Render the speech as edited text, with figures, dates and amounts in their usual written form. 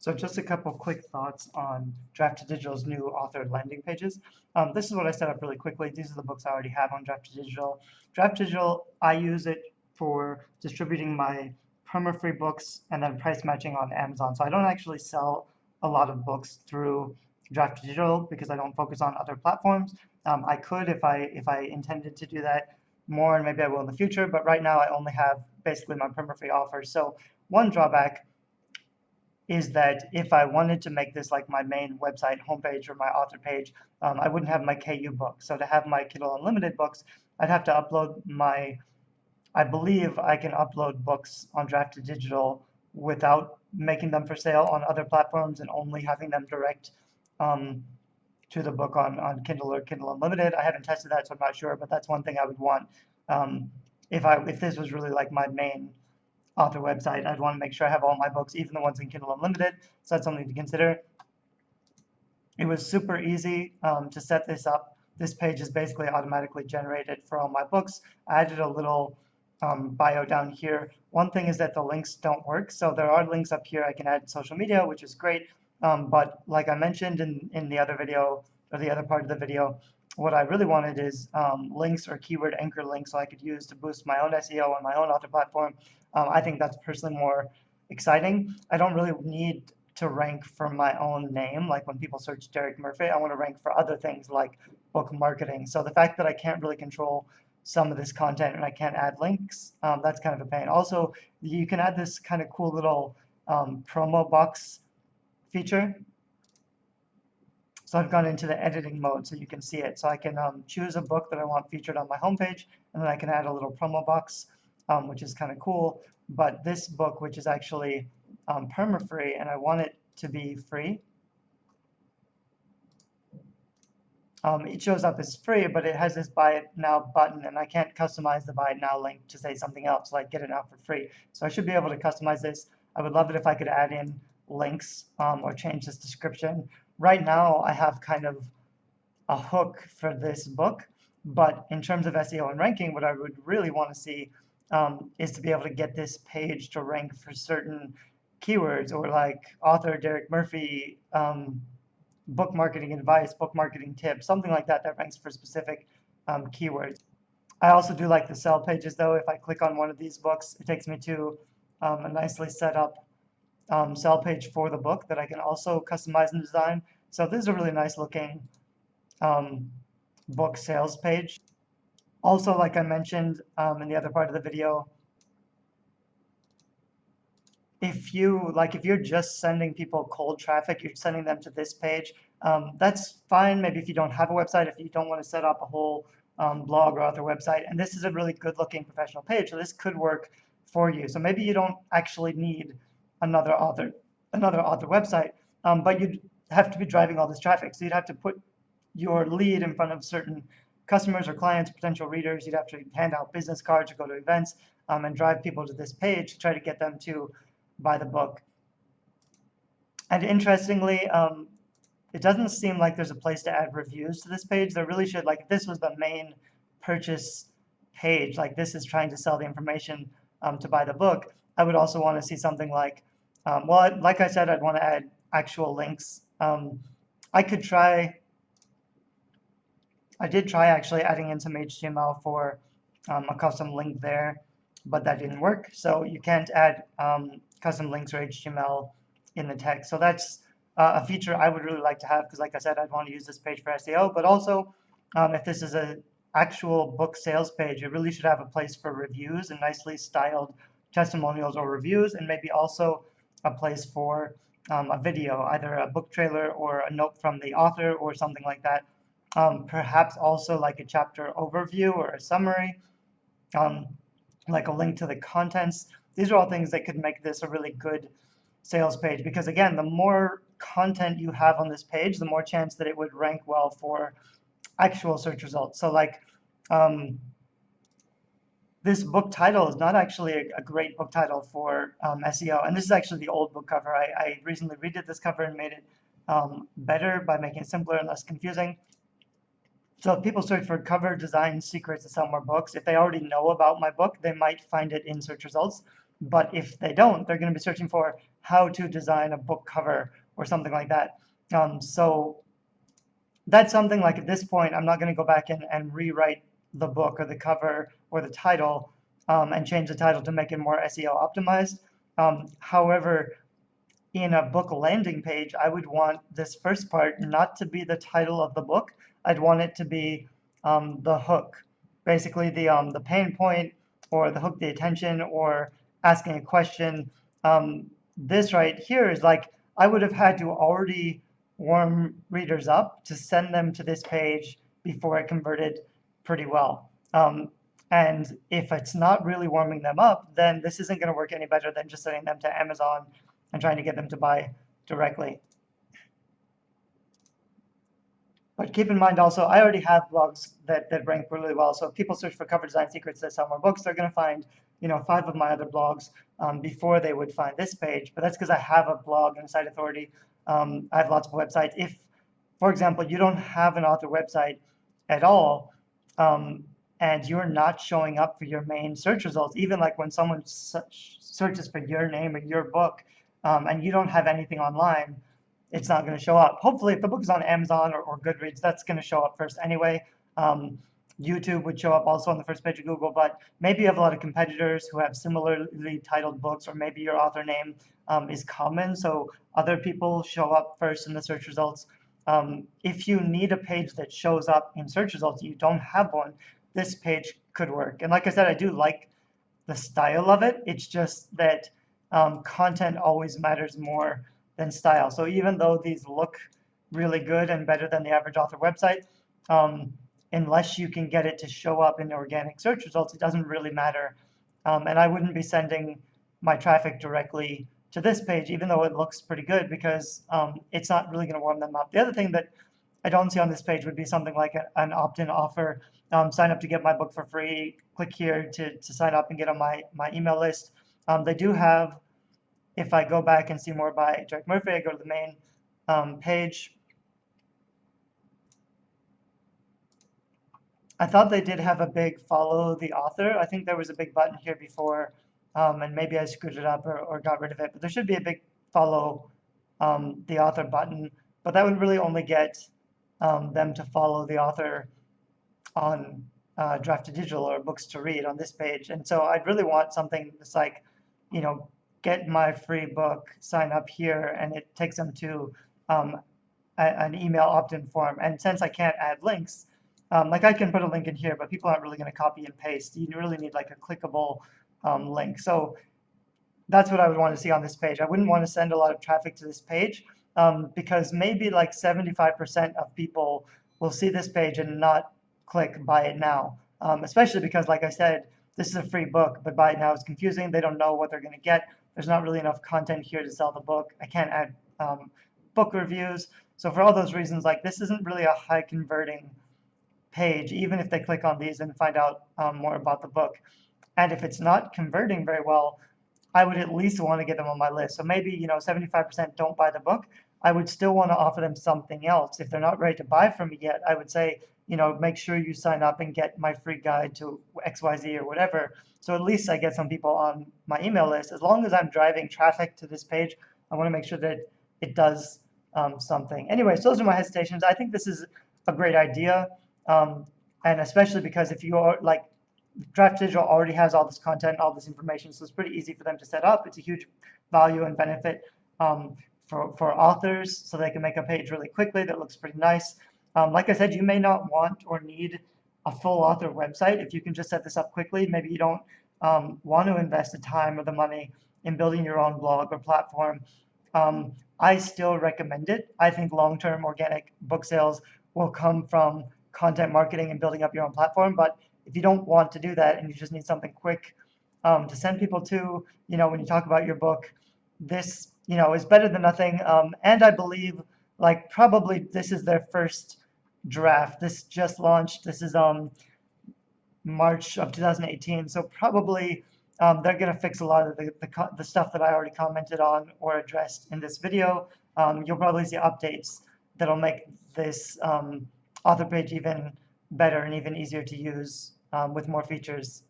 So just a couple quick thoughts on Draft2Digital's new author landing pages. This is what I set up really quickly. These are the books I already have on Draft2Digital. Draft2Digital, I use it for distributing my perma-free books and then price matching on Amazon. So I don't actually sell a lot of books through Draft2Digital because I don't focus on other platforms. I could if I intended to do that more, and maybe I will in the future, but right now I only have basically my perma-free offers. So one drawback is that if I wanted to make this like my main website homepage or my author page, I wouldn't have my KU book. So to have my Kindle Unlimited books, I'd have to upload I believe I can upload books on Draft2Digital without making them for sale on other platforms and only having them direct to the book on Kindle or Kindle Unlimited. I haven't tested that, so I'm not sure, but that's one thing I would want. If this was really like my main author website, I'd want to make sure I have all my books, even the ones in Kindle Unlimited. So that's something to consider. It was super easy to set this up. This page is basically automatically generated for all my books. I added a little bio down here. One thing is that the links don't work. So there are links up here. I can add social media, which is great. But like I mentioned in the other video, or the other part of the video, what I really wanted is links or keyword anchor links so I could use to boost my own SEO on my own author platform. I think that's personally more exciting. I don't really need to rank for my own name. Like when people search Derek Murphy, I want to rank for other things like book marketing. So the fact that I can't really control some of this content and I can't add links, that's kind of a pain. Also, you can add this kind of cool little promo box feature. So I've gone into the editing mode so you can see it. So I can choose a book that I want featured on my homepage, and then I can add a little promo box, which is kind of cool. But this book, which is actually perma-free, and I want it to be free, it shows up as free, but it has this buy it now button, and I can't customize the buy it now link to say something else, like get it now for free. So I should be able to customize this. I would love it if I could add in links or change this description. Right now, I have kind of a hook for this book, but in terms of SEO and ranking, what I would really want to see is to be able to get this page to rank for certain keywords, or like author Derek Murphy, book marketing advice, book marketing tips, something like that that ranks for specific keywords. I also do like the sell pages though. If I click on one of these books, it takes me to a nicely set up sell page for the book that I can also customize and design. So this is a really nice looking book sales page. Also, like I mentioned in the other part of the video, if you're just sending people cold traffic, you're sending them to this page, that's fine. Maybe if you don't have a website, if you don't want to set up a whole blog or author website, and this is a really good looking professional page, so this could work for you. So maybe you don't actually need another author website, but you'd have to be driving all this traffic. So you'd have to put your lead in front of certain customers or clients, potential readers. You'd have to hand out business cards or go to events and drive people to this page to try to get them to buy the book. And interestingly, it doesn't seem like there's a place to add reviews to this page. There really should. Like if this was the main purchase page, like this is trying to sell the information to buy the book, I would also want to see something like, well, like I said, I'd want to add actual links. I did try actually adding in some HTML for a custom link there, but that didn't work. So you can't add custom links or HTML in the text. So that's a feature I would really like to have, because like I said, I'd want to use this page for SEO, but also if this is an actual book sales page, it really should have a place for reviews and nicely styled testimonials or reviews, and maybe also a place for a video, either a book trailer or a note from the author or something like that. Perhaps also like a chapter overview or a summary, like a link to the contents. These are all things that could make this a really good sales page, because again, the more content you have on this page, the more chance that it would rank well for actual search results. So like this book title is not actually a great book title for SEO, and this is actually the old book cover. I recently redid this cover and made it better by making it simpler and less confusing. So if people search for cover design secrets to sell more books, if they already know about my book, they might find it in search results. But if they don't, they're going to be searching for how to design a book cover or something like that. So that's something like at this point, I'm not going to go back and rewrite the book or the cover or the title and change the title to make it more SEO optimized. However, in a book landing page, I would want this first part not to be the title of the book. I'd want it to be the hook, basically the pain point or the hook the attention or asking a question. This right here is like I would have had to already warm readers up to send them to this page before it converted pretty well. And if it's not really warming them up, then this isn't going to work any better than just sending them to Amazon and trying to get them to buy directly. But keep in mind also, I already have blogs that rank really well. So if people search for cover design secrets that sell more books, they're going to find 5 of my other blogs before they would find this page. But that's because I have a blog and a site authority. I have lots of websites. If, for example, you don't have an author website at all, and you're not showing up for your main search results, even like when someone searches for your name or your book, and you don't have anything online, it's not going to show up. Hopefully, if the book is on Amazon or Goodreads, that's going to show up first anyway. YouTube would show up also on the first page of Google, but maybe you have a lot of competitors who have similarly titled books, or maybe your author name is common, so other people show up first in the search results. If you need a page that shows up in search results, you don't have one, this page could work. And like I said, I do like the style of it. It's just that content always matters more than style. So even though these look really good and better than the average author website, unless you can get it to show up in organic search results, it doesn't really matter. And I wouldn't be sending my traffic directly to this page, even though it looks pretty good, because it's not really going to warm them up. The other thing that I don't see on this page would be something like an opt-in offer. Sign up to get my book for free. Click here to sign up and get on my email list. They do have, if I go back and see more by Jack Murphy, I go to the main page. I thought they did have a big follow the author. I think there was a big button here before, and maybe I screwed it up or got rid of it. But there should be a big follow the author button. But that would really only get them to follow the author on Draft2Digital or Books to Read on this page. And so I'd really want something that's like, get my free book, sign up here, and it takes them to an email opt-in form. And since I can't add links, like I can put a link in here, but people aren't really going to copy and paste. You really need like a clickable link. So that's what I would want to see on this page. I wouldn't want to send a lot of traffic to this page because maybe like 75% of people will see this page and not click buy it now, especially because, like I said, this is a free book, but buy it now is confusing. They don't know what they're going to get. There's not really enough content here to sell the book. I can't add book reviews. So for all those reasons, like this isn't really a high converting page, even if they click on these and find out more about the book. And if it's not converting very well, I would at least want to get them on my list. So maybe 75% don't buy the book. I would still want to offer them something else. If they're not ready to buy from me yet, I would say, make sure you sign up and get my free guide to XYZ or whatever. So at least I get some people on my email list. As long as I'm driving traffic to this page, I want to make sure that it does something. Anyway, so those are my hesitations. I think this is a great idea. And especially because if you are like, Draft2Digital already has all this content, all this information, so it's pretty easy for them to set up. It's a huge value and benefit for authors, so they can make a page really quickly that looks pretty nice. Like I said, you may not want or need a full author website. If you can just set this up quickly, maybe you don't want to invest the time or the money in building your own blog or platform. I still recommend it. I think long-term organic book sales will come from content marketing and building up your own platform. But if you don't want to do that and you just need something quick to send people to, when you talk about your book, this, is better than nothing. And I believe like probably this is their first draft. This just launched. This is March of 2018. So probably they're going to fix a lot of the stuff that I already commented on or addressed in this video. You'll probably see updates that'll make this author page even better and even easier to use with more features